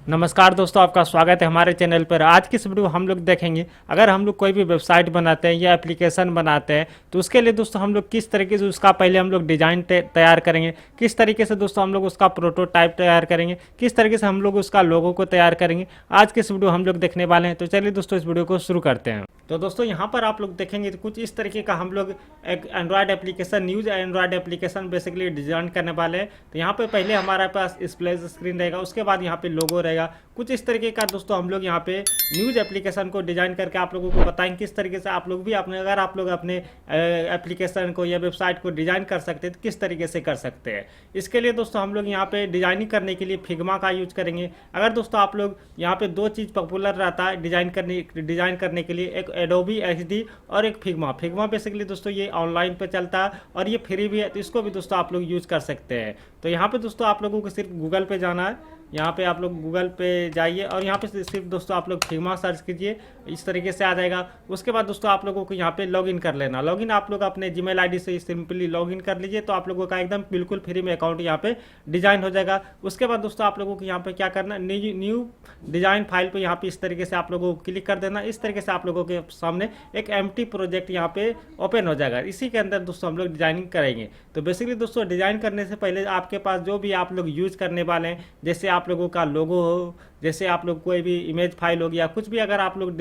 नमस्कार दोस्तों, आपका स्वागत है हमारे चैनल पर। आज की इस वीडियो हम लोग देखेंगे, अगर हम लोग कोई भी वेबसाइट बनाते हैं या एप्लीकेशन बनाते हैं तो उसके लिए दोस्तों हम लोग किस तरीके से उसका पहले हम लोग डिज़ाइन तैयार करेंगे, किस तरीके से दोस्तों हम लोग उसका प्रोटोटाइप तैयार करेंगे, किस तरीके से हम लोग उसका लोगो को तैयार करेंगे। आज की इस वीडियो हम लोग देखने वाले हैं। तो चलिए दोस्तों इस वीडियो को शुरू करते हैं। तो दोस्तों यहाँ पर आप लोग देखेंगे तो कुछ इस तरीके का हम लोग एक Android application, news Android application basically design करने वाले हैं। तो यहाँ पे पहले हमारे पास स्प्लैश स्क्रीन रहेगा, उसके बाद यहाँ पे लोगो रहेगा। कुछ इस तरीके का दोस्तों हम लोग यहाँ पे न्यूज़ एप्लीकेशन को डिजाइन करके आप लोगों को बताएंगे किस तरीके से आप लोग भी अपने, अगर आप लोग अपने एप्लीकेशन को या वेबसाइट को डिजाइन कर सकते हैं तो किस तरीके से कर सकते हैं। इसके लिए दोस्तों हम लोग यहाँ पे डिजाइनिंग करने के लिए फिग्मा का यूज करेंगे। अगर दोस्तों आप लोग यहाँ पे दो चीज़ पॉपुलर रहता है डिजाइन करने के लिए, एक एडोबी एक्सडी और एक फिग्मा। फिग्मा बेसिकली दोस्तों ये ऑनलाइन पे चलता है और ये फ्री भी है, तो इसको भी दोस्तों आप लोग यूज कर सकते हैं। तो यहाँ पे दोस्तों आप लोगों को सिर्फ गूगल पे जाना है, यहाँ पे आप लोग गूगल पे जाइए और यहाँ पे सिर्फ दोस्तों आप लोग फिग्मा सर्च कीजिए, इस तरीके से आ जाएगा। उसके बाद दोस्तों आप लोगों को यहाँ पे लॉगिन कर लेना। लॉगिन आप लोग अपने जीमेल आईडी से सिंपली लॉगिन कर लीजिए, तो आप लोगों का एकदम बिल्कुल फ्री में अकाउंट यहाँ पे डिजाइन हो जाएगा। उसके बाद दोस्तों आप लोगों को यहाँ पे क्या करना, न्यू डिजाइन फाइल पे यहाँ पे इस तरीके से आप लोगों को क्लिक कर देना। इस तरीके से आप लोगों के सामने एक एम्प्टी प्रोजेक्ट यहाँ पे ओपन हो जाएगा। इसी के अंदर दोस्तों हम लोग डिजाइनिंग करेंगे। तो बेसिकली दोस्तों डिजाइन करने से पहले आपके पास जो भी आप लोग यूज करने वाले हैं, जैसे आप लोगों का लोगो हो, जैसे आप लोग कोई भी इमेज फाइल हो गया, कुछ भी अगर आप लोग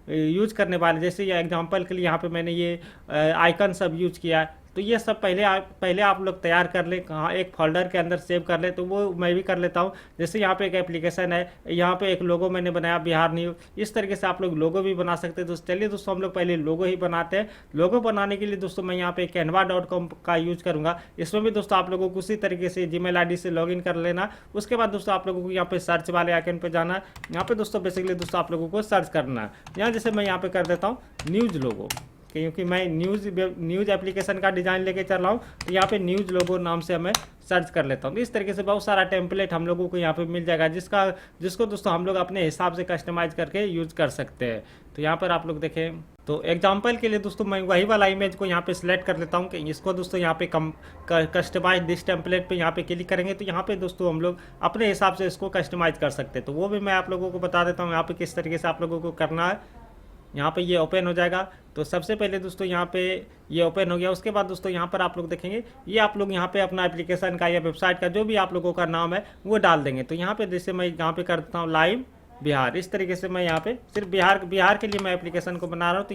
यूज करने वाले, जैसे ये एग्जांपल के लिए यहाँ पे मैंने ये आइकन सब यूज किया है, तो ये सब पहले आप लोग तैयार कर लें, कहाँ एक फोल्डर के अंदर सेव कर लें। तो वो मैं भी कर लेता हूँ। जैसे यहाँ पे एक एप्लीकेशन है, यहाँ पे एक लोगो मैंने बनाया बिहार न्यू, इस तरीके से आप लोग लोगो भी बना सकते हैं। दोस्तों चलिए दोस्तों हम लोग पहले लोगो ही बनाते हैं। लोगो बनाने के लिए दोस्तों मैं यहाँ पे canva.com का यूज करूँगा। इसमें भी दोस्तों आप लोगों को उसी तरीके से जीमेल आईडी से लॉगिन कर लेना। उसके बाद दोस्तों आप लोगों को यहाँ पे सर्च वाले आइकन पे जाना है। यहाँ पे दोस्तों बेसिकली दोस्तों आप लोगों को सर्च करना है। यहाँ जैसे मैं यहाँ पे कर देता हूँ न्यूज़ लोगो, क्योंकि मैं न्यूज़ एप्लीकेशन का डिज़ाइन लेके चल रहा हूँ, तो यहाँ पे न्यूज़ लोगो नाम से मैं सर्च कर लेता हूँ। तो इस तरीके से बहुत सारा टेम्पलेट हम लोगों को यहाँ पे मिल जाएगा, जिसको दोस्तों हम लोग अपने हिसाब से कस्टमाइज करके यूज कर सकते हैं। तो यहाँ पर आप लोग देखें, तो एग्जाम्पल के लिए दोस्तों मैं वही वाला इमेज को यहाँ पे सिलेक्ट कर लेता हूँ कि इसको दोस्तों यहाँ पे कस्टमाइज दिस टेम्पलेट पे यहाँ पे क्लिक करेंगे, तो यहाँ पे दोस्तों हम लोग अपने हिसाब से इसको कस्टमाइज कर सकते हैं। तो वो भी मैं आप लोगों को बता देता हूँ यहाँ पे किस तरीके से आप लोगों को करना है। यहाँ पे ये ओपन हो जाएगा। तो सबसे पहले दोस्तों यहाँ पे ये ओपन हो गया। उसके बाद दोस्तों यहाँ पर आप लोग देखेंगे, ये आप लोग यहाँ पे अपना एप्लीकेशन का या वेबसाइट का जो भी आप लोगों का नाम है वो डाल देंगे। तो यहाँ पे जैसे मैं यहाँ पे कर देता हूँ लाइव बिहार, इस तरीके से मैं यहाँ पे सिर्फ बिहार के लिए मैं एप्लीकेशन को बना रहा हूँ, तो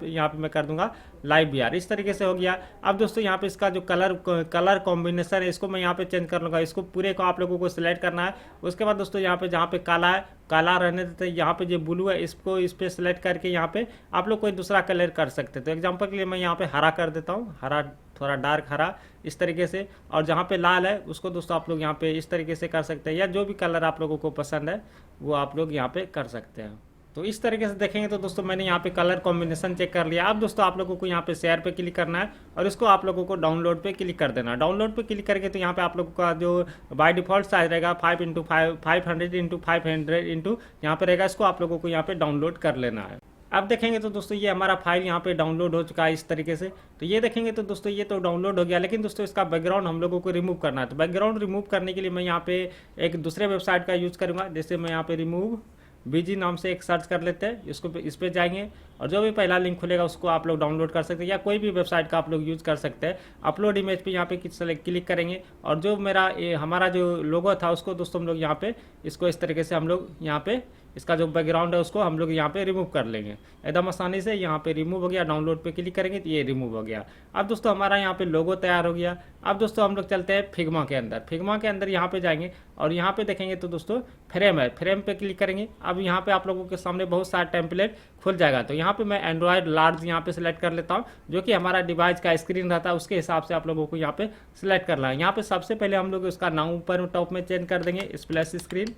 यहाँ पे मैं कर दूंगा लाइव बिहार। इस तरीके से हो गया। अब दोस्तों यहाँ पे इसका जो कलर कॉम्बिनेशन है इसको मैं यहाँ पे चेंज कर लूँगा। इसको पूरे को आप लोगों को सिलेक्ट करना है। उसके बाद दोस्तों यहाँ पे जहाँ पे काला है, काला रहने देते हैं। यहाँ पे जो ब्लू है इसको इस पर सिलेक्ट करके यहाँ पे आप लोग कोई दूसरा कलर कर सकते हैं। तो एग्जाम्पल के लिए मैं यहाँ पे हरा कर देता हूँ, हरा, थोड़ा डार्क हरा इस तरीके से। और जहाँ पे लाल है उसको दोस्तों आप लोग यहाँ पे इस तरीके से कर सकते हैं, या जो भी कलर आप लोगों को पसंद है वो आप लोग यहाँ पे कर सकते हैं। तो इस तरीके से देखेंगे तो दोस्तों मैंने यहाँ पे कलर कॉम्बिनेशन चेक कर लिया। अब दोस्तों आप लोगों को यहाँ पे शेयर पे क्लिक करना है और इसको आप लोगों को डाउनलोड पे क्लिक कर देना है। डाउनलोड पे क्लिक करके तो यहाँ पे आप लोगों का जो बाय डिफॉल्ट साइज रहेगा 500x500 यहाँ पे रहेगा, इसको आप लोगों को यहाँ पे डाउनलोड कर लेना है। अब देखेंगे तो दोस्तों ये हमारा फाइल यहाँ पे डाउनलोड हो चुका है इस तरीके से। तो ये देखेंगे तो दोस्तों ये तो डाउनलोड हो गया, लेकिन दोस्तों इसका बैकग्राउंड हम लोगों को रिमूव करना है। तो बैकग्राउंड रिमूव करने के लिए मैं यहाँ पे एक दूसरे वेबसाइट का यूज़ करूँगा। जैसे मैं यहाँ पे रिमूव बीजी नाम से एक सर्च कर लेते हैं, इसको इस पर जाएंगे और जो भी पहला लिंक खुलेगा उसको आप लोग डाउनलोड कर सकते हैं, या कोई भी वेबसाइट का आप लोग यूज़ कर सकते हैं। अपलोड इमेज पे यहाँ पे क्लिक करेंगे और जो हमारा जो लोगो था उसको दोस्तों हम लोग यहाँ पे इसको इस तरीके से हम लोग यहाँ पे इसका जो बैकग्राउंड है उसको हम लोग यहाँ पे रिमूव कर लेंगे एकदम आसानी से। यहाँ पे रिमूव हो गया, डाउनलोड पे क्लिक करेंगे तो ये रिमूव हो गया। अब दोस्तों हमारा यहाँ पे लोगो तैयार हो गया। अब दोस्तों हम लोग चलते हैं फिग्मा के अंदर। फिग्मा के अंदर यहाँ पे जाएंगे और यहाँ पे देखेंगे तो दोस्तों फ्रेम है, फ्रेम पे क्लिक करेंगे। अब यहाँ पे आप लोगों के सामने बहुत सारा टेम्पलेट खुल जाएगा। तो यहाँ पे मैं एंड्रॉयड लार्ज यहाँ पे सिलेक्ट कर लेता हूँ, जो कि हमारा डिवाइस का स्क्रीन रहता है उसके हिसाब से आप लोगों को यहाँ पे सिलेक्ट करना है। यहाँ पे सबसे पहले हम लोग उसका नाम ऊपर टॉप में चेंज कर देंगे स्प्लैश स्क्रीन,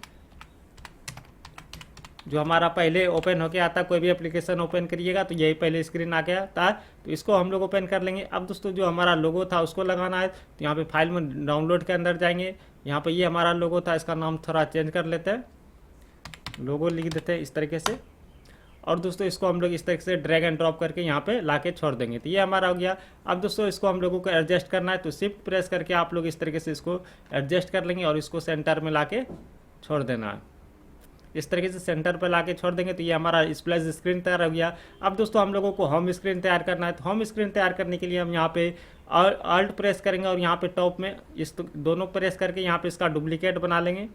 जो हमारा पहले ओपन होके आता। कोई भी एप्लीकेशन ओपन करिएगा तो यही पहले स्क्रीन आ गया था, तो इसको हम लोग ओपन कर लेंगे। अब दोस्तों जो हमारा लोगो था उसको लगाना है, तो यहाँ पे फाइल में डाउनलोड के अंदर जाएंगे। यहाँ पे ये हमारा लोगो था, इसका नाम थोड़ा चेंज कर लेते हैं, लोगो लिख देते हैं इस तरीके से। और दोस्तों इसको हम लोग इस तरीके से ड्रैग एंड ड्रॉप करके यहाँ पे लाके छोड़ देंगे। तो ये हमारा हो गया। अब दोस्तों इसको हम लोगों को एडजस्ट करना है, तो शिफ्ट प्रेस करके आप लोग इस तरीके से इसको एडजस्ट कर लेंगे और इसको सेंटर में लाके छोड़ देना है। इस तरीके से सेंटर पर ला के छोड़ देंगे तो ये हमारा स्प्लैश स्क्रीन तैयार हो गया। अब दोस्तों हम लोगों को होम स्क्रीन तैयार करना है, तो होम स्क्रीन तैयार करने के लिए हम यहाँ पे अल्ट प्रेस करेंगे और यहाँ पे टॉप में इस दोनों प्रेस करके यहाँ पे इसका डुप्लीकेट बना लेंगे।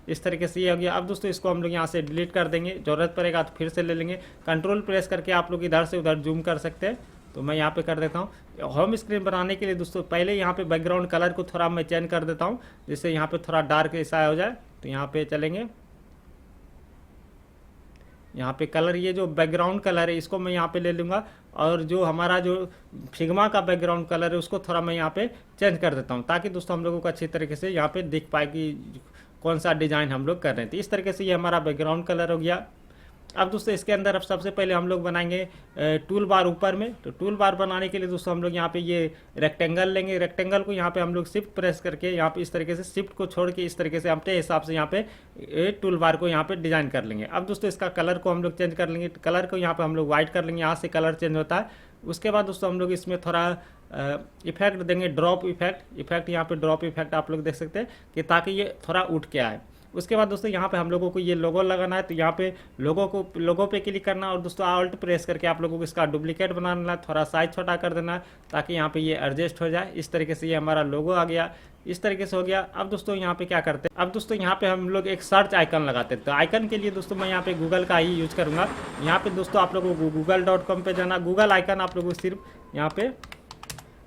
इस तरीके से ये हो गया। अब दोस्तों इसको हम लोग यहाँ से डिलीट कर देंगे, ज़रूरत पड़ेगा तो फिर से ले लेंगे। कंट्रोल प्रेस करके आप लोग इधर से उधर जूम कर सकते हैं, तो मैं यहाँ पे कर देता हूँ। होम स्क्रीन बनाने के लिए दोस्तों पहले यहाँ पे बैकग्राउंड कलर को थोड़ा मैं चेंज कर देता हूँ, जिससे यहाँ पे थोड़ा डार्क ऐसा हो जाए। तो यहाँ पे चलेंगे, यहाँ पे कलर, ये जो बैकग्राउंड कलर है इसको मैं यहाँ पे ले लूँगा, और जो हमारा जो फिग्मा का बैकग्राउंड कलर है उसको थोड़ा मैं यहाँ पे चेंज कर देता हूँ, ताकि दोस्तों हम लोगों को अच्छी तरीके से यहाँ पे दिख पाए कि कौन सा डिज़ाइन हम लोग कर रहे हैं। तो इस तरीके से ये हमारा बैकग्राउंड कलर हो गया। अब दोस्तों इसके अंदर अब सबसे पहले हम लोग बनाएंगे टूल बार ऊपर में। तो टूल बार बनाने के लिए दोस्तों हम लोग यहाँ पे ये रेक्टेंगल लेंगे। रेक्टेंगल को यहाँ पे हम लोग शिफ्ट प्रेस करके यहाँ पे इस तरीके से शिफ्ट को छोड़ के इस तरीके से अपने हिसाब से यहाँ पे टूल बार को यहाँ पे डिजाइन कर लेंगे। अब दोस्तों इसका कलर को हम लोग चेंज कर लेंगे। कलर को यहाँ पे हम लोग व्हाइट कर लेंगे, यहाँ से कलर चेंज होता है। उसके बाद दोस्तों हम लोग इसमें थोड़ा इफेक्ट देंगे, ड्रॉप इफेक्ट यहाँ पे ड्रॉप इफेक्ट आप लोग देख सकते हैं कि ताकि ये थोड़ा उठ के आए। उसके बाद दोस्तों यहाँ पे हम लोगों को ये लोगो लगाना है, तो यहाँ पे लोगो पे क्लिक करना और दोस्तों ऑल्ट प्रेस करके आप लोगों को इसका डुप्लीकेट बनाना है, थोड़ा साइज छोटा कर देना है ताकि यहाँ पे ये एडजस्ट हो जाए। इस तरीके से ये हमारा लोगो आ गया, इस तरीके से हो गया। अब दोस्तों यहाँ पे क्या करते हैं, अब दोस्तों यहाँ पे हम लोग एक सर्च आइकन लगाते हैं। तो आइकन के लिए दोस्तों मैं यहाँ पे गूगल का ही यूज करूँगा। यहाँ पे दोस्तों आप लोगों को google.com पे जाना, गूगल आइकन आप लोगों को सिर्फ यहाँ पे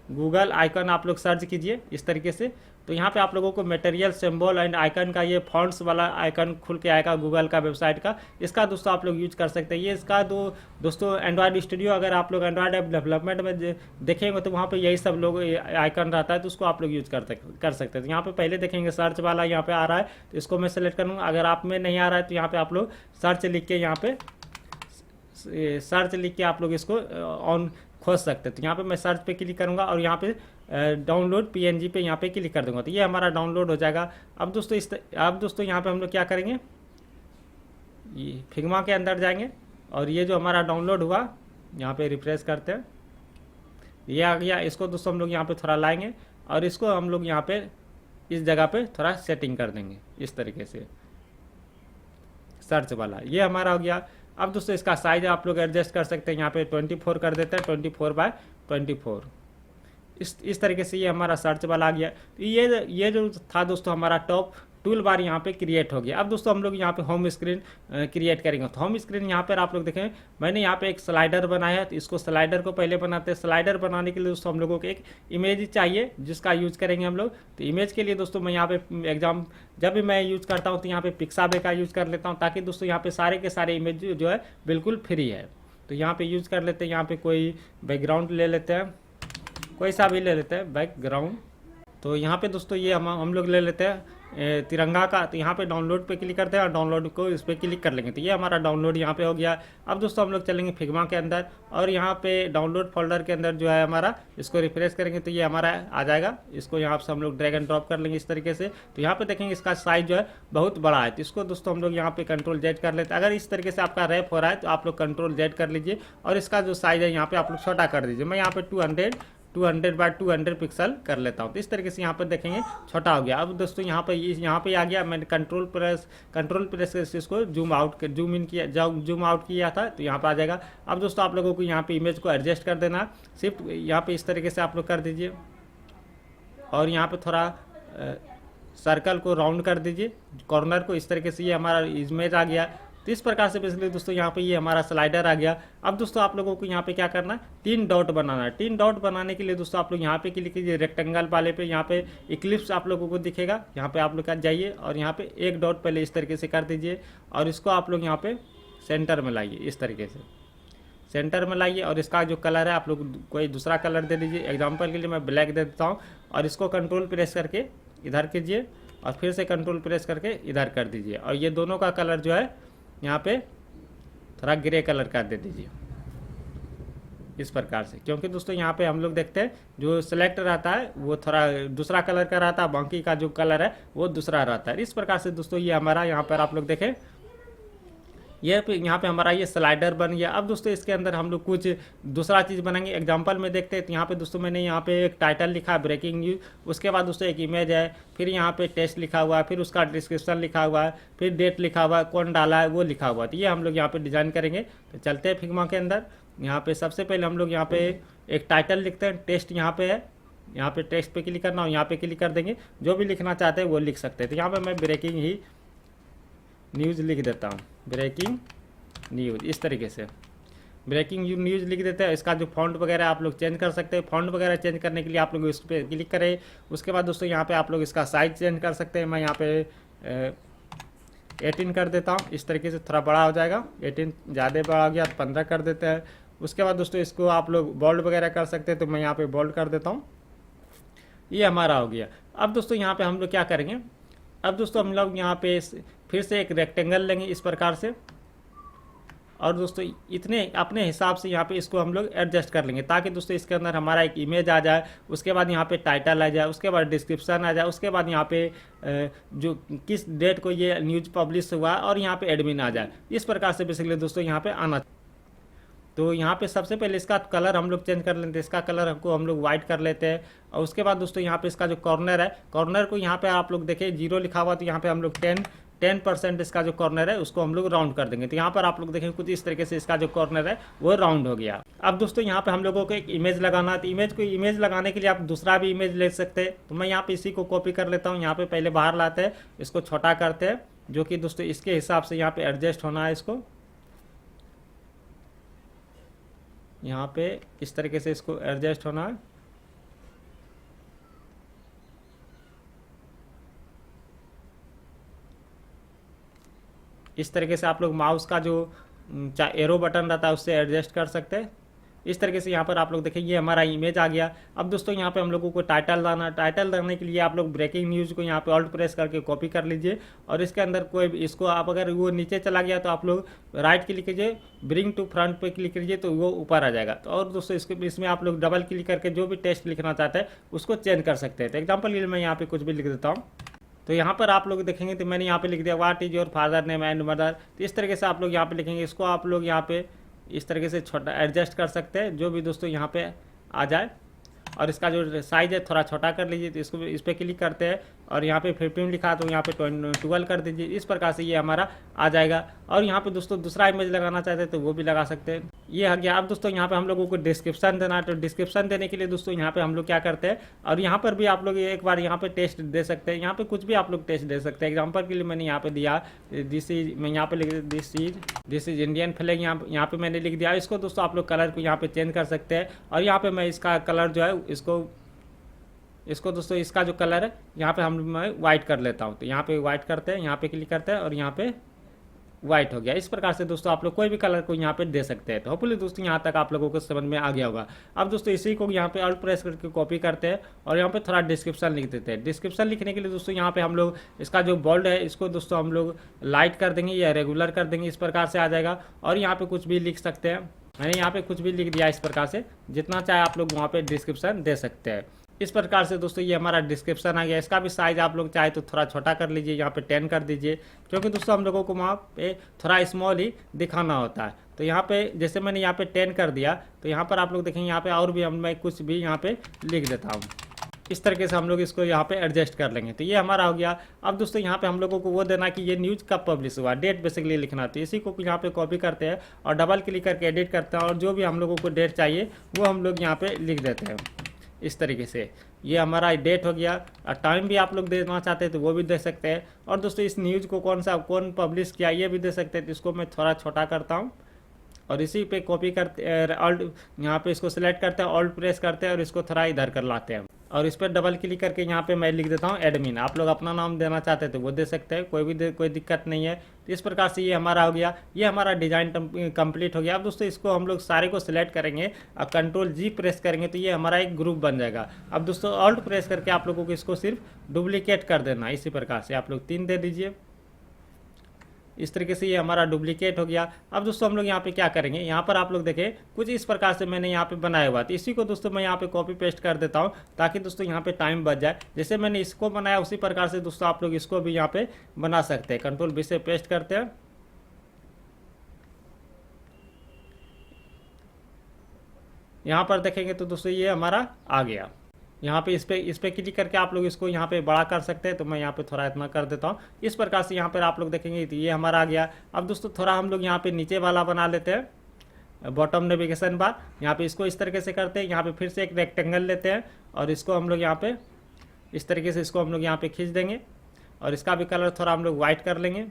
गूगल आइकन आप लोग सर्च कीजिए इस तरीके से। तो यहाँ पे आप लोगों को मटेरियल सिंबल एंड आइकन का ये फॉन्ट्स वाला आइकन खुल के आएगा गूगल का वेबसाइट का। इसका दोस्तों आप लोग यूज कर सकते हैं। ये इसका दोस्तों एंड्रॉयड स्टूडियो, अगर आप लोग एंड्रॉयड ऐप डेवलपमेंट में देखेंगे तो वहाँ पे यही सब लोग आइकन रहता है, तो उसको आप लोग यूज कर सकते हैं। तो यहाँ पे पहले देखेंगे सर्च वाला यहाँ पे आ रहा है, तो इसको मैं सेलेक्ट करूँगा। अगर आप में नहीं आ रहा है तो यहाँ पे आप लोग सर्च लिख के आप लोग इसको ऑन खोज सकते हैं। तो यहाँ पे मैं सर्च पे क्लिक करूँगा और यहाँ पे डाउनलोड पीएनजी पे यहाँ पे क्लिक कर दूंगा, तो ये हमारा डाउनलोड हो जाएगा। अब दोस्तों यहाँ पे हम लोग क्या करेंगे, ये फिग्मा के अंदर जाएंगे और ये जो हमारा डाउनलोड हुआ यहाँ पे रिफ्रेश करते हैं, ये आ गया। इसको दोस्तों हम लोग यहाँ पे थोड़ा लाएंगे और इसको हम लोग यहाँ पे इस जगह पे थोड़ा सेटिंग कर देंगे इस तरीके से, सर्च वाला ये हमारा हो गया। अब दोस्तों इसका साइज आप लोग एडजस्ट कर सकते हैं, यहाँ पे 24 कर देते हैं, 24x24। इस तरीके से ये हमारा सर्च वाला आ गया। तो ये जो था दोस्तों हमारा टॉप टूल बार यहाँ पे क्रिएट हो गया। अब दोस्तों हम लोग यहाँ पे होम स्क्रीन क्रिएट करेंगे। तो होम स्क्रीन यहाँ पर आप लोग देखें, मैंने यहाँ पे एक स्लाइडर बनाया है, तो इसको स्लाइडर को पहले बनाते हैं। स्लाइडर बनाने के लिए दोस्तों हम लोगों को एक इमेज चाहिए जिसका यूज करेंगे हम लोग। तो इमेज के लिए दोस्तों मैं यहाँ पे जब भी मैं यूज करता हूँ तो यहाँ पे पिक्साबे का यूज कर लेता हूँ, ताकि दोस्तों यहाँ पे सारे के सारे इमेज जो है बिल्कुल फ्री है। तो यहाँ पे यूज कर लेते हैं, यहाँ पे कोई बैकग्राउंड ले लेते हैं, कोई सा भी ले लेते हैं बैकग्राउंड। तो यहाँ पे दोस्तों ये हम लोग ले लेते हैं तिरंगा का। तो यहाँ पे डाउनलोड पे क्लिक करते हैं और डाउनलोड को इस पर क्लिक कर लेंगे, तो ये हमारा डाउनलोड यहाँ पे हो गया। अब दोस्तों हम लोग चलेंगे फिग्मा के अंदर और यहाँ पे डाउनलोड फोल्डर के अंदर जो है हमारा, इसको रिफ्रेश करेंगे तो ये हमारा आ जाएगा। इसको यहाँ से हम लोग ड्रैग एंड ड्रॉप कर लेंगे इस तरीके से। तो यहाँ पे देखेंगे इसका साइज जो है बहुत बड़ा है, तो इसको दोस्तों हम लोग यहाँ पे Ctrl+Z कर लेते हैं। अगर इस तरीके से आपका रैप हो रहा है तो आप लोग Ctrl+Z कर लीजिए और इसका जो साइज है यहाँ पे आप लोग छोटा कर दीजिए। मैं यहाँ पे 200x200 पिक्सल कर लेता हूँ। तो इस तरीके से यहाँ पर देखेंगे छोटा हो गया। अब दोस्तों यहाँ पे आ गया। मैंने कंट्रोल प्रेस से इसको जूम आउट किया था, तो यहाँ पर आ जाएगा। अब दोस्तों आप लोगों को यहाँ पे इमेज को एडजस्ट कर देना, सिर्फ यहाँ पे इस तरीके से आप लोग कर दीजिए और यहाँ पे थोड़ा सर्कल को राउंड कर दीजिए, कॉर्नर को इस तरीके से। ये हमारा इमेज आ गया। तो इस प्रकार से बेसिकली दोस्तों यहाँ पे ये हमारा स्लाइडर आ गया। अब दोस्तों आप लोगों को यहाँ पे क्या करना है, 3 डॉट बनाना है। 3 डॉट बनाने के लिए दोस्तों आप लोग यहाँ पे क्लिक कीजिए रेक्टेंगल वाले पे, यहाँ पे इक्लिप्स आप लोगों को दिखेगा। यहाँ पे आप लोग जाइए और यहाँ पे 1 डॉट पहले इस तरीके से कर दीजिए और इसको आप लोग यहाँ पे सेंटर में लाइए, इस तरीके से सेंटर में लाइए। और इसका जो कलर है आप लोग कोई दूसरा कलर दे दीजिए। एग्जाम्पल के लिए मैं ब्लैक दे देता हूँ और इसको कंट्रोल प्रेस करके इधर कीजिए और फिर से कंट्रोल प्रेस करके इधर कर दीजिए। और ये दोनों का कलर जो है यहाँ पे थोड़ा ग्रे कलर का दे दीजिए इस प्रकार से, क्योंकि दोस्तों यहाँ पे हम लोग देखते हैं जो सेलेक्ट रहता है वो थोड़ा दूसरा कलर का रहता है, बाकी का जो कलर है वो दूसरा रहता है। इस प्रकार से दोस्तों ये हमारा यहाँ पर आप लोग देखें ये यहाँ पे हमारा ये स्लाइडर बन गया। अब दोस्तों इसके अंदर हम लोग कुछ दूसरा चीज़ बनाएंगे। एग्जांपल में देखते हैं, तो यहाँ पे दोस्तों मैंने यहाँ पे एक टाइटल लिखा है ब्रेकिंग न्यूज़, उसके बाद दोस्तों एक इमेज है, फिर यहाँ पे टेस्ट लिखा हुआ है, फिर उसका डिस्क्रिप्शन लिखा हुआ है, फिर डेट लिखा हुआ है, कौन डाला है वो लिखा हुआ है। तो ये हम लोग यहाँ पे डिज़ाइन करेंगे। तो चलते हैं फिग्मा के अंदर। यहाँ पे सबसे पहले हम लोग यहाँ पे एक टाइटल लिखते हैं, टेस्ट यहाँ पे है, यहाँ पे टेक्स्ट पे क्लिक करना हो, यहाँ पे क्लिक कर देंगे, जो भी लिखना चाहते हैं वो लिख सकते हैं। तो यहाँ पे मैं ब्रेकिंग ही न्यूज़ लिख देता हूँ, ब्रेकिंग न्यूज़, इस तरीके से ब्रेकिंग न्यूज़ लिख देते हैं। इसका जो फॉन्ट वगैरह आप लोग चेंज कर सकते हैं। फॉन्ट वगैरह चेंज करने के लिए आप लोग इस पर क्लिक करें। उसके बाद दोस्तों यहाँ पे आप लोग इसका साइज चेंज कर सकते हैं। मैं यहाँ पे 18 कर देता हूँ, इस तरीके से थोड़ा बड़ा हो जाएगा। 18 ज़्यादा बड़ा हो गया तो 15 कर देते हैं। उसके बाद दोस्तों इसको आप लोग बोल्ड वगैरह कर सकते हैं, तो मैं यहाँ पे बोल्ड कर देता हूँ। ये हमारा हो गया। अब दोस्तों यहाँ पे हम लोग क्या करेंगे, अब दोस्तों हम लोग यहाँ पे फिर से एक रेक्टेंगल लेंगे इस प्रकार से, और दोस्तों इतने अपने हिसाब से यहाँ पे इसको हम लोग एडजस्ट कर लेंगे, ताकि दोस्तों इसके अंदर हमारा एक इमेज आ जाए, उसके बाद यहाँ पे टाइटल आ जाए, उसके बाद डिस्क्रिप्शन आ जाए, उसके बाद यहाँ पे जो किस डेट को ये न्यूज़ पब्लिश हुआ और यहाँ पे एडमिन आ जाए। इस प्रकार से बेसिकली दोस्तों यहाँ पे आना। तो यहाँ पे सबसे पहले इसका कलर हम लोग चेंज कर लेते हैं। इसका कलर हमको हम लोग वाइट कर लेते हैं। और उसके बाद दोस्तों यहाँ पे इसका जो कॉर्नर है, कॉर्नर को यहाँ पे आप लोग देखें 0 लिखा हुआ, तो यहाँ पे हम लोग 10% इसका जो कॉर्नर है उसको हम लोग राउंड कर देंगे। तो यहाँ पर आप लोग देखें कुछ इस तरीके से इसका जो कॉर्नर है वो राउंड हो गया। अब दोस्तों यहाँ पे हम लोगों को एक इमेज लगाना है। तो इमेज लगाने के लिए आप दूसरा भी इमेज ले सकते हैं। तो मैं यहाँ पे इसी को कॉपी कर लेता हूँ। यहाँ पे पहले बाहर लाते हैं, इसको छोटा करते हैं, जो कि दोस्तों इसके हिसाब से यहाँ पे एडजस्ट होना है। इसको यहाँ पे इस तरीके से इसको एडजस्ट होना है। इस तरीके से आप लोग माउस का जो एरो बटन रहता है उससे एडजस्ट कर सकते हैं। इस तरीके से यहाँ पर आप लोग देखें ये हमारा इमेज आ गया। अब दोस्तों यहाँ पे हम लोगों को टाइटल लाना। टाइटल लाने के लिए आप लोग ब्रेकिंग न्यूज़ को यहाँ पे ऑल्ट प्रेस करके कॉपी कर लीजिए, और इसके अंदर कोई इसको आप अगर वो नीचे चला गया तो आप लोग राइट क्लिक कीजिए, ब्रिंग टू फ्रंट पे क्लिक कीजिए, तो वो ऊपर आ जाएगा। तो और दोस्तों इसमें आप लोग डबल क्लिक करके जो भी टेक्स्ट लिखना चाहते हैं उसको चेंज कर सकते हैं। तो एग्जाम्पल के लिए मैं यहाँ पे कुछ भी लिख देता हूँ। तो यहाँ पर आप लोग देखेंगे तो मैंने यहाँ पे लिख दिया what is your father name and mother. तो इस तरीके से आप लोग यहाँ पे लिखेंगे। इसको आप लोग यहाँ पे इस तरीके से छोटा एडजस्ट कर सकते हैं, जो भी दोस्तों यहाँ पे आ जाए। और इसका जो साइज है थोड़ा छोटा कर लीजिए। तो इसको इस पर क्लिक करते हैं, और यहाँ पे 15 लिखा तो यहाँ पे 12 कर दीजिए। इस प्रकार से ये हमारा आ जाएगा। और यहाँ पे दोस्तों दूसरा इमेज लगाना चाहते हैं तो वो भी लगा सकते हैं। ये आ गया। अब दोस्तों यहाँ पे हम लोगों को डिस्क्रिप्शन देना है। तो डिस्क्रिप्शन देने के लिए दोस्तों यहाँ पे हम लोग क्या करते हैं, और यहाँ पर भी आप लोग एक बार यहाँ पे टेस्ट दे सकते हैं। यहाँ पे कुछ भी आप लोग टेस्ट दे सकते हैं। एग्जाम्पल के लिए मैंने यहाँ पे दिया मैं यहाँ पे लिख दिस इज इंडियन फ्लैग, यहाँ पे मैंने लिख दिया। इसको दोस्तों आप लोग कलर को यहाँ पे चेंज कर सकते हैं। और यहाँ पे मैं इसका कलर जो है इसको दोस्तों इसका जो कलर है यहाँ पे मैं वाइट कर लेता हूँ। तो यहाँ पे वाइट करते हैं, यहाँ पे क्लिक करते हैं, और यहाँ पे वाइट हो गया। इस प्रकार से दोस्तों आप लोग कोई भी कलर को यहाँ पे दे सकते हैं। तो होपफुली दोस्तों यहाँ तक आप लोगों को समझ में आ गया होगा। अब दोस्तों इसी को यहाँ पे ऑल्ट प्रेस करके कॉपी करते हैं, और यहाँ पे थोड़ा डिस्क्रिप्शन लिख देते हैं। डिस्क्रिप्शन लिखने के लिए दोस्तों यहाँ पे हम लोग इसका जो बोल्ड है इसको दोस्तों हम लोग लाइट कर देंगे या रेगुलर कर देंगे। इस प्रकार से आ जाएगा। और यहाँ पे कुछ भी लिख सकते हैं। मैंने यहाँ पे कुछ भी लिख दिया। इस प्रकार से जितना चाहे आप लोग वहाँ पे डिस्क्रिप्शन दे सकते हैं। इस प्रकार से दोस्तों ये हमारा डिस्क्रिप्शन आ गया। इसका भी साइज आप लोग चाहे तो थोड़ा छोटा कर लीजिए, यहाँ पे 10 कर दीजिए, क्योंकि दोस्तों हम लोगों को वहाँ पे थोड़ा स्मॉल ही दिखाना होता है। तो यहाँ पे जैसे मैंने यहाँ पे 10 कर दिया, तो यहाँ पर आप लोग देखेंगे यहाँ पे और भी मैं कुछ भी यहाँ पे लिख देता हूँ। इस तरीके से हम लोग इसको यहाँ पे एडजस्ट कर लेंगे। तो ये हमारा हो गया। अब दोस्तों यहाँ पे हम लोगों को वो देना कि ये न्यूज़ कब पब्लिश हुआ, डेट बेसिकली लिखना। तो इसी को यहाँ पे कॉपी करते हैं और डबल क्लिक करके एडिट करते हैं, और जो भी हम लोगों को डेट चाहिए वो हम लोग यहाँ पे लिख देते हैं। इस तरीके से ये हमारा डेट हो गया। और टाइम भी आप लोग देना चाहते हैं तो वो भी दे सकते हैं। और दोस्तों इस न्यूज़ को कौन पब्लिश किया ये भी दे सकते हैं। तो इसको मैं थोड़ा छोटा करता हूँ, और इसी पे कॉपी करते ऑल्ट यहाँ पे इसको सिलेक्ट करते हैं, ऑल्ट प्रेस करते हैं, और इसको थोड़ा इधर कर लाते हैं, और इस पर डबल क्लिक करके यहाँ पे मैं लिख देता हूँ एडमिन। आप लोग अपना नाम देना चाहते हैं तो वो दे सकते हैं, कोई दिक्कत नहीं है। तो इस प्रकार से ये हमारा हो गया। ये हमारा डिज़ाइन कंप्लीट हो गया। अब दोस्तों इसको हम लोग सारे को सिलेक्ट करेंगे और कंट्रोल जी प्रेस करेंगे तो ये हमारा एक ग्रुप बन जाएगा। अब दोस्तों ऑल्ट प्रेस करके आप लोगों को इसको सिर्फ डुप्लीकेट कर देना। इसी प्रकार से आप लोग 3 दे दीजिए। इस तरीके से ये हमारा डुप्लीकेट हो गया। अब दोस्तों हम लोग यहाँ पे क्या करेंगे, यहाँ पर आप लोग देखें कुछ इस प्रकार से मैंने यहाँ पे बनाया हुआ। तो इसी को दोस्तों मैं यहाँ पे कॉपी पेस्ट कर देता हूँ, ताकि दोस्तों यहाँ पे टाइम बच जाए। जैसे मैंने इसको बनाया उसी प्रकार से दोस्तों आप लोग इसको भी यहाँ पे बना सकते हैं। कंट्रोल V से पेस्ट करते हैं। यहाँ पर देखेंगे तो दोस्तों ये हमारा आ गया। यहाँ पे इस पे क्लिक करके आप लोग इसको यहाँ पे बड़ा कर सकते हैं। तो मैं यहाँ पे थोड़ा इतना कर देता हूँ। इस प्रकार से यहाँ पर आप लोग देखेंगे तो ये हमारा आ गया। अब दोस्तों थोड़ा हम लोग यहाँ पे नीचे वाला बना लेते हैं, बॉटम नेविगेशन बार। यहाँ पे इसको इस तरीके से करते हैं। यहाँ पे फिर से एक रेक्टेंगल लेते हैं और इसको हम लोग यहाँ पे इस तरीके से इसको हम लोग यहाँ पे खींच देंगे और इसका भी कलर थोड़ा हम लोग वाइट कर लेंगे।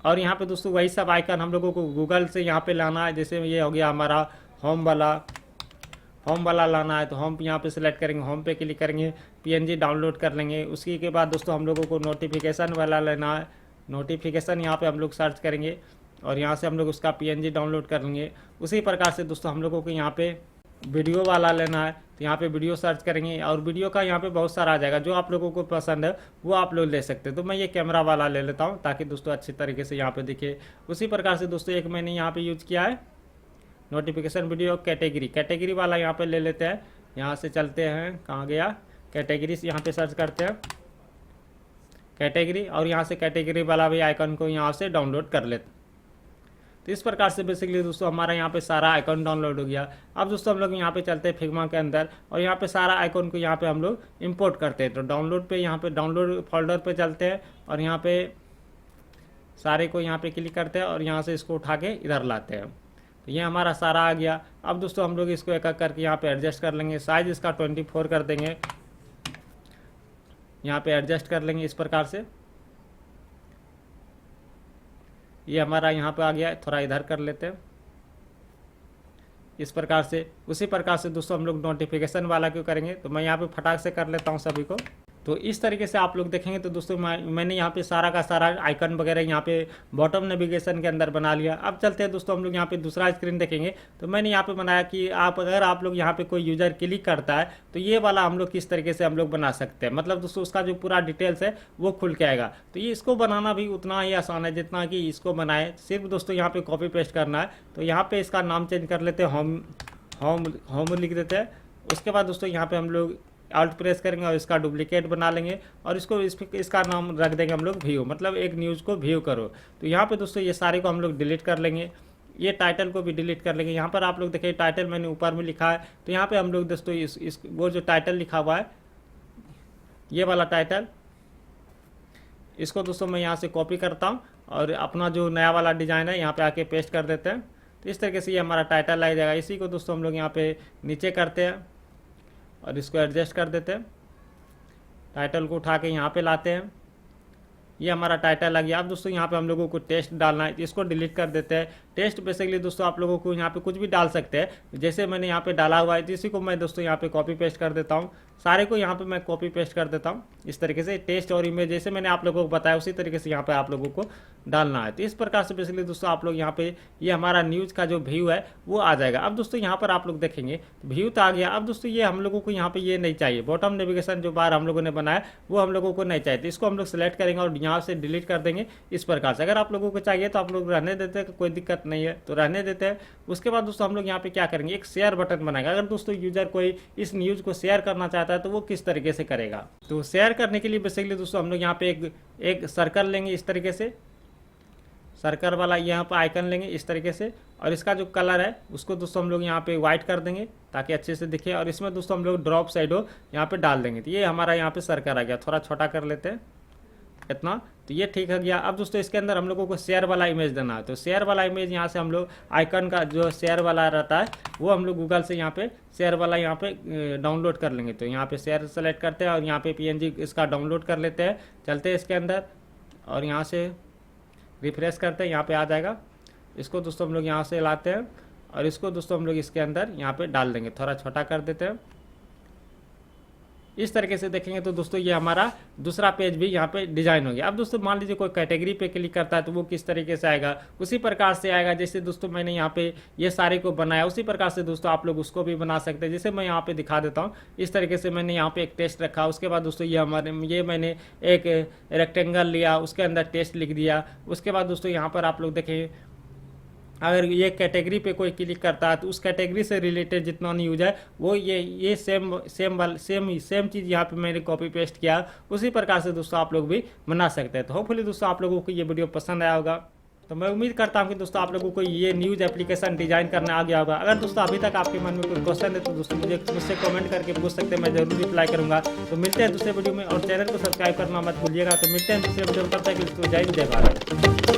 और यहाँ पे दोस्तों वही सब आइकन हम लोगों को गूगल से यहाँ पे लाना है। जैसे ये हो गया हमारा होम वाला लाना है तो होम यहाँ पे सिलेक्ट करेंगे, होम पे क्लिक करेंगे, पीएनजी डाउनलोड कर लेंगे। उसी के बाद दोस्तों हम लोगों को नोटिफिकेशन वाला लेना है। नोटिफिकेशन यहाँ पे हम लोग सर्च करेंगे और यहाँ से हम लोग उसका पीएनजी डाउनलोड कर लेंगे। उसी प्रकार से दोस्तों हम लोगों को यहाँ पे वीडियो वाला लेना है तो यहाँ पे वीडियो सर्च करेंगे और वीडियो का यहाँ पे बहुत सारा आ जाएगा। जो आप लोगों को पसंद है वो आप लोग ले सकते हैं। तो मैं ये कैमरा वाला ले लेता हूँ ताकि दोस्तों अच्छी तरीके से यहाँ पे दिखे। उसी प्रकार से दोस्तों एक मैंने यहाँ पे यूज किया है नोटिफिकेशन वीडियो कैटेगरी वाला यहाँ पे ले लेते हैं। यहाँ से चलते हैं, कहाँ गया, कैटेगरी से यहाँ पे सर्च करते हैं कैटेगरी और यहाँ से कैटेगरी वाला भी आइकन को यहाँ से डाउनलोड कर लेते हैं। तो इस प्रकार से बेसिकली दोस्तों हमारा यहाँ पे सारा आइकन डाउनलोड हो गया। अब दोस्तों हम लोग यहाँ पे चलते हैं फिग्मा के अंदर और यहाँ पे सारा आइकन को यहाँ पे हम लोग इंपोर्ट करते हैं। तो डाउनलोड पे यहाँ पे डाउनलोड फोल्डर पे चलते हैं और यहाँ पे सारे को यहाँ पे क्लिक करते हैं और यहाँ से इसको उठा के इधर लाते हैं। तो ये हमारा सारा आ गया। अब दोस्तों हम लोग इसको एक एक करके यहाँ पे एडजस्ट कर लेंगे। साइज इसका 24 कर देंगे, यहाँ पे एडजस्ट कर लेंगे इस प्रकार से। ये हमारा यहाँ पे आ गया। थोड़ा इधर कर लेते हैं इस प्रकार से। उसी प्रकार से दोस्तों हम लोग नोटिफिकेशन वाला क्यों करेंगे तो मैं यहाँ पे फटाक से कर लेता हूँ सभी को। तो इस तरीके से आप लोग देखेंगे तो दोस्तों मैंने यहाँ पे सारा का सारा आइकन वगैरह यहाँ पे बॉटम नेविगेशन के अंदर बना लिया। अब चलते हैं दोस्तों हम लोग यहाँ पे दूसरा स्क्रीन देखेंगे। तो मैंने यहाँ पे बनाया कि अगर आप लोग यहाँ पे कोई यूजर क्लिक करता है तो ये वाला हम लोग किस तरीके से हम लोग बना सकते हैं। मतलब दोस्तों उसका जो पूरा डिटेल्स है वो खुल के आएगा। तो ये इसको बनाना भी उतना ही आसान है जितना कि इसको बनाए। सिर्फ दोस्तों यहाँ पे कॉपी पेस्ट करना है। तो यहाँ पे इसका नाम चेंज कर लेते हैं, होम लिख देते हैं। उसके बाद दोस्तों यहाँ पे हम लोग ऑल्ट प्रेस करेंगे और इसका डुप्लीकेट बना लेंगे और इसका नाम रख देंगे हम लोग व्यू, मतलब एक न्यूज़ को व्यू करो। तो यहाँ पे दोस्तों ये सारे को हम लोग डिलीट कर लेंगे। ये टाइटल को भी डिलीट कर लेंगे। यहाँ पर आप लोग देखिए टाइटल मैंने ऊपर में लिखा है। तो यहाँ पे हम लोग दोस्तों वो जो टाइटल लिखा हुआ है ये वाला टाइटल, इसको दोस्तों मैं यहाँ से कॉपी करता हूँ और अपना जो नया वाला डिज़ाइन है यहाँ पे आके पेस्ट कर देते हैं। तो इस तरीके से ये हमारा टाइटल लग जाएगा। इसी को दोस्तों हम लोग यहाँ पे नीचे करते हैं और इसको एडजस्ट कर देते हैं। टाइटल को उठा के यहाँ पे लाते हैं। ये हमारा टाइटल आ गया। अब दोस्तों यहाँ पे हम लोगों को टेस्ट डालना है, इसको डिलीट कर देते हैं। टेस्ट बेसिकली दोस्तों आप लोगों को यहाँ पे कुछ भी डाल सकते हैं। जैसे मैंने यहाँ पे डाला हुआ है तो इसी को मैं दोस्तों यहाँ पे कॉपी पेस्ट कर देता हूँ। सारे को यहाँ पे मैं कॉपी पेस्ट कर देता हूँ इस तरीके से। टेस्ट और इमेज जैसे मैंने आप लोगों को बताया उसी तरीके से यहाँ पे आप लोगों को डालना है। तो इस प्रकार से बेसिकली दोस्तों आप लोग यहाँ पे ये हमारा न्यूज़ का जो व्यू है वो आ जाएगा। अब दोस्तों यहाँ पर आप लोग देखेंगे व्यू तो आ गया। अब दोस्तों ये हम लोगों को यहाँ पे ये नहीं चाहिए, बॉटम नेविगेशन जो बार हम लोगों ने बनाया वो हम लोगों को नहीं चाहिए। तो इसको हम लोग सेलेक्ट करेंगे और यहाँ से डिलीट कर देंगे इस प्रकार से। अगर आप लोगों को चाहिए तो आप लोग रहने देते हैं, कोई दिक्कत नहीं है तो रहने देते हैं। उसके बाद दोस्तों हम लोग यहाँ पे क्या करेंगे, एक शेयर बटन बनाएगा। अगर दोस्तों यूजर कोई इस न्यूज़ को शेयर करना चाहता है तो वो किस तरीके से करेगा। तो शेयर करने के लिए बेसिकली दोस्तों हम लोग यहाँ पे एक सर्कल लेंगे इस तरीके से, सर्कल वाला यहाँ पर आइकन लेंगे इस तरीके से और इसका जो कलर है उसको दोस्तों हम लोग यहाँ पे वाइट कर देंगे ताकि अच्छे से दिखे। और इसमें दोस्तों हम लोग ड्रॉप शैडो यहाँ पे डाल देंगे। तो ये हमारा यहाँ पे सर्कल आ गया। थोड़ा छोटा कर लेते हैं इतना, तो ये ठीक है गया। अब दोस्तों इसके अंदर हम लोगों को शेयर वाला इमेज देना है। तो शेयर वाला इमेज यहाँ से हम लोग आइकन का जो शेयर वाला रहता है वो हम लोग गूगल से यहाँ पे शेयर वाला यहाँ पे डाउनलोड कर लेंगे। तो यहाँ पे शेयर सेलेक्ट करते हैं और यहाँ पे पीएनजी इसका डाउनलोड कर लेते हैं। चलते हैं इसके अंदर और यहाँ से रिफ्रेश करते हैं, यहाँ पे आ जाएगा। इसको दोस्तों हम लोग यहाँ से लाते हैं और इसको दोस्तों हम लोग इसके अंदर यहाँ पे डाल देंगे। थोड़ा छोटा कर देते हैं इस तरीके से। देखेंगे तो दोस्तों ये हमारा दूसरा पेज भी यहाँ पे डिजाइन हो गया। अब दोस्तों मान लीजिए कोई कैटेगरी पे क्लिक करता है तो वो किस तरीके से आएगा, उसी प्रकार से आएगा। जैसे दोस्तों मैंने यहाँ पे ये सारे को बनाया उसी प्रकार से दोस्तों आप लोग उसको भी बना सकते हैं। जैसे मैं यहाँ पे दिखा देता हूँ इस तरीके से। मैंने यहाँ पे एक टेस्ट रखा, उसके बाद दोस्तों ये मैंने एक रेक्टेंगल लिया, उसके अंदर टेस्ट लिख दिया। उसके बाद दोस्तों यहाँ पर आप लोग देखें अगर ये कैटेगरी पे कोई क्लिक करता है तो उस कैटेगरी से रिलेटेड जितना न्यूज़ है वो ये सेम चीज़ यहाँ पे मैंने कॉपी पेस्ट किया। उसी प्रकार से दोस्तों आप लोग भी बना सकते हैं। तो होपफुली दोस्तों आप लोगों को ये वीडियो पसंद आया होगा। तो मैं उम्मीद करता हूँ कि दोस्तों आप लोगों को ये न्यूज़ एप्लीकेशन डिजाइन करना आ गया होगा। अगर दोस्तों अभी तक आपके मन में कोई क्वेश्चन है तो दोस्तों मुझसे कमेंट करके पूछ सकते हैं, मैं जरूर रिप्लाई करूँगा। तो मिलते हैं दूसरे वीडियो में, और चैनल को सब्सक्राइब करना मत भूलिएगा। तो मिलते हैं दूसरे वीडियो में, तब तक के लिए जय हिंद जय भारत।